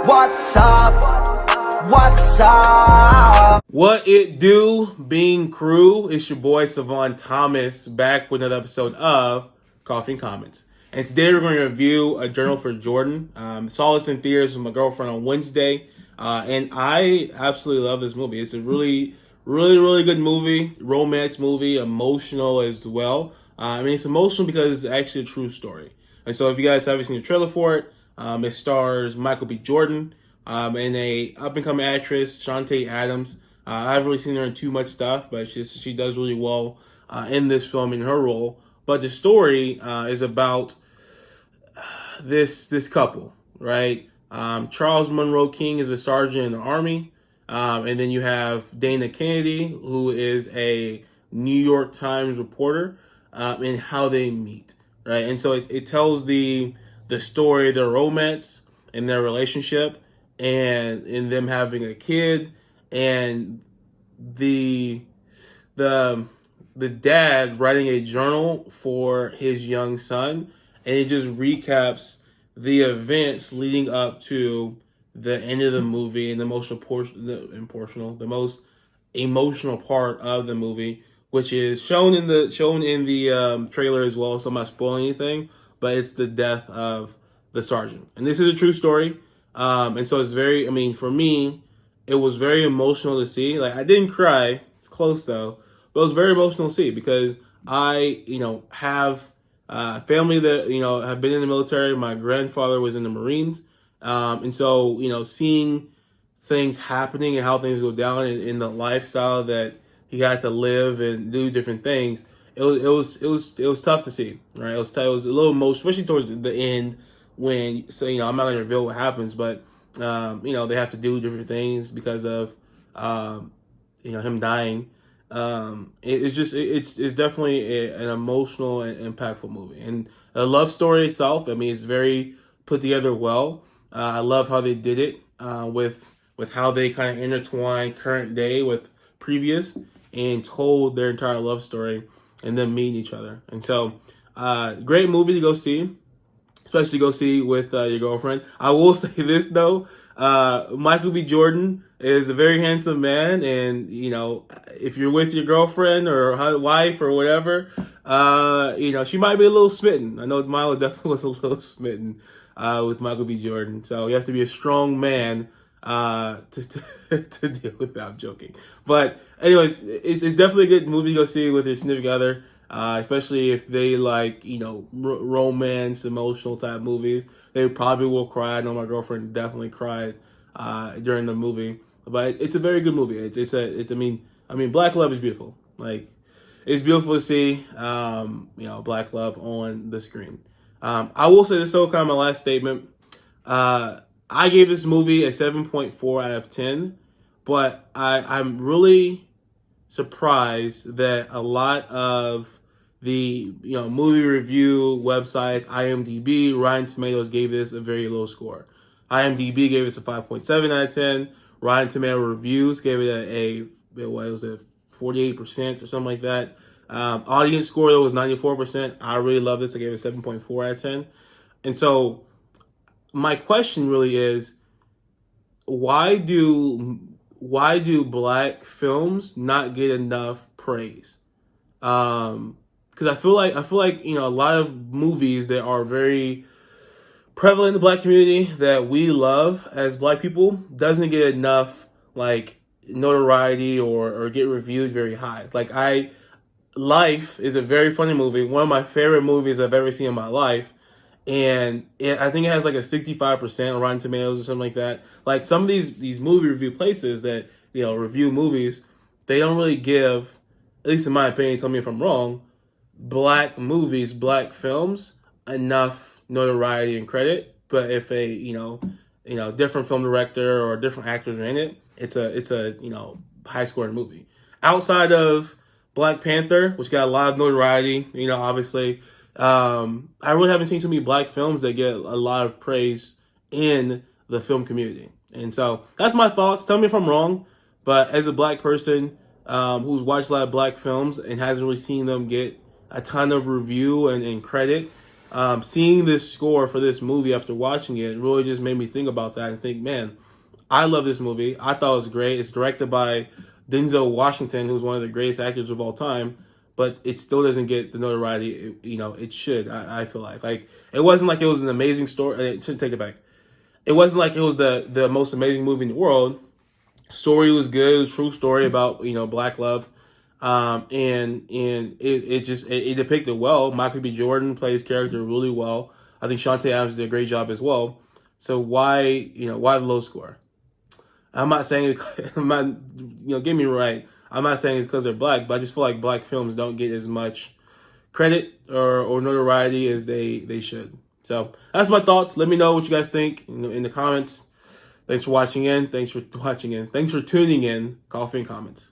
What's up? What's up? What it do, Bean Crew? It's your boy Savon Thomas back with another episode of Coffee and Comments. And today we're going to review A Journal for Jordan. Saw this in theaters with my girlfriend on Wednesday, and I absolutely love this movie. It's a really good movie, romance movie, emotional as well. It's emotional because it's actually a true story. And so if you guys haven't seen the trailer for it, it stars Michael B. Jordan and a up-and-coming actress, Chante Adams. I haven't really seen her in too much stuff, but she does really well in this film in her role. But the story is about this couple, right? Charles Monroe King is a sergeant in the Army. And then you have Dana Canedy, who is a New York Times reporter, and how they meet, right? And so it tells the story of their romance and their relationship, and in them having a kid, and the dad writing a journal for his young son, and it just recaps the events leading up to the end of the movie and the most emotional part of the movie, which is shown in the trailer as well. So I'm not spoiling anything, but it's the death of the sergeant, and this is a true story. And so it's very, for me, it was very emotional to see. Like, I didn't cry. It's close though, but it was very emotional to see because I, have family that, have been in the military. My grandfather was in the Marines. And so, seeing things happening and how things go down in the lifestyle that he had to live and do different things, it was tough to see, right? It was tough. It was a little emotional, especially towards the end when, so, I'm not going to reveal what happens, but, they have to do different things because of, him dying. It's definitely an emotional and impactful movie, and the love story itself, it's very put together well. I love how they did it with how they kind of intertwine current day with previous and told their entire love story and then meeting each other. And so, great movie to go see, especially go see with your girlfriend. I will say this though, Michael B. Jordan is a very handsome man, and if you're with your girlfriend or wife or whatever, she might be a little smitten. I know Milo definitely was a little smitten with Michael B. Jordan. So you have to be a strong man to deal with that. I'm joking. But anyways, it's definitely a good movie to go see with your significant other, especially if they like, romance, emotional type movies. They probably will cry. I know my girlfriend definitely cried during the movie. But it's a very good movie. Black love is beautiful. Like, it's beautiful to see, black love on the screen. I will say this, so kind of my last statement. I gave this movie a 7.4 out of 10, but I'm really surprised that a lot of the movie review websites, IMDb, Rotten Tomatoes, gave this a very low score. IMDb gave this a 5.7 out of 10. Rotten Tomato Reviews gave it what was it, 48% or something like that. Audience score though was 94%. I really love this. I gave it 7.4 out of 10. And so my question really is, why do black films not get enough praise? Because I feel like a lot of movies that are very prevalent in the black community that we love as black people doesn't get enough like notoriety or get reviewed very high. Like, Life is a very funny movie, one of my favorite movies I've ever seen in my life, and I think it has like a 65% on Rotten Tomatoes or something like that. Like, some of these movie review places that review movies, they don't really give, at least in my opinion, tell me if I'm wrong, black movies, black films enough notoriety and credit. But if a different film director or different actors are in it, it's a high scoring movie. Outside of Black Panther, which got a lot of notoriety, obviously, I really haven't seen too many black films that get a lot of praise in the film community. And so that's my thoughts. Tell me if I'm wrong, but as a black person who's watched a lot of black films and hasn't really seen them get a ton of review and credit, Seeing this score for this movie after watching it really just made me think about that and think, man, I love this movie. I thought it was great. It's directed by Denzel Washington, who's one of the greatest actors of all time, but it still doesn't get the notoriety it should. I feel like it wasn't like it was an amazing story. It should take it back. It wasn't like it was the most amazing movie in the world. Story was good. It was a true story about black love, and it depicted well. Michael B. Jordan plays character really well. I think Chante Adams did a great job as well. So why the low score? I'm not saying I'm not get me right. I'm not saying it's because they're black, but I just feel like black films don't get as much credit or notoriety as they should. So that's my thoughts. Let me know what you guys think in the comments. Thanks for watching in. Thanks for tuning in. Coffee and comments.